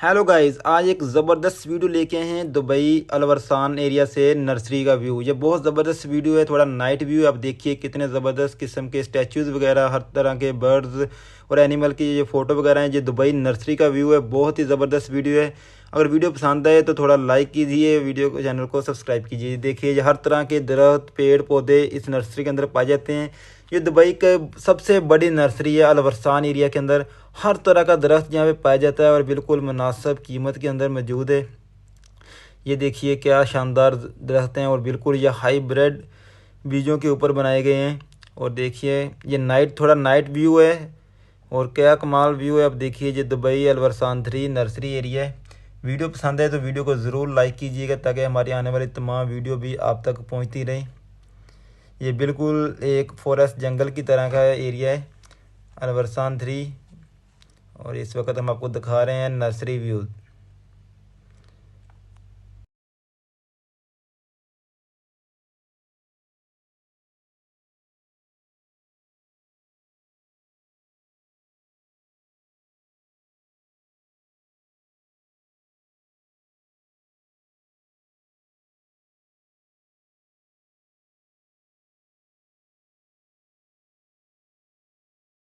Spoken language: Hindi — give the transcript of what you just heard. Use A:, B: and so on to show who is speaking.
A: हेलो गाइस, आज एक ज़बरदस्त वीडियो लेके आए हैं दुबई अलवरसान एरिया से नर्सरी का व्यू। ये बहुत ज़बरदस्त वीडियो है, थोड़ा नाइट व्यू है। आप देखिए कितने ज़बरदस्त किस्म के स्टैचूज़ वगैरह, हर तरह के बर्ड्स और एनिमल की ये फ़ोटो वगैरह हैं। ये दुबई नर्सरी का व्यू है, बहुत ही ज़बरदस्त वीडियो है। अगर वीडियो पसंद आए तो थोड़ा लाइक कीजिए, वीडियो को चैनल को सब्सक्राइब कीजिए। देखिए ये हर तरह के दरख्त पेड़ पौधे इस नर्सरी के अंदर पाए जाते हैं। ये दुबई के सबसे बड़ी नर्सरी है अलवरसान एरिया के अंदर। हर तरह का दरख्त यहाँ पे पाया जाता है और बिल्कुल मुनासिब कीमत के अंदर मौजूद है। ये देखिए क्या शानदार दरख्त हैं और बिल्कुल ये हाईब्रिड बीजों के ऊपर बनाए गए हैं। और देखिए ये थोड़ा नाइट व्यू है और क्या कमाल व्यू है। अब देखिए ये दुबई अलवरसान 3 नर्सरी एरिया है। वीडियो पसंद है तो वीडियो को ज़रूर लाइक कीजिएगा ताकि हमारी आने वाली तमाम वीडियो भी आप तक पहुँचती रहें। ये बिल्कुल एक फॉरेस्ट जंगल की तरह का एरिया है अलवरसान 3। और इस वक्त हम आपको दिखा रहे हैं नर्सरी व्यू।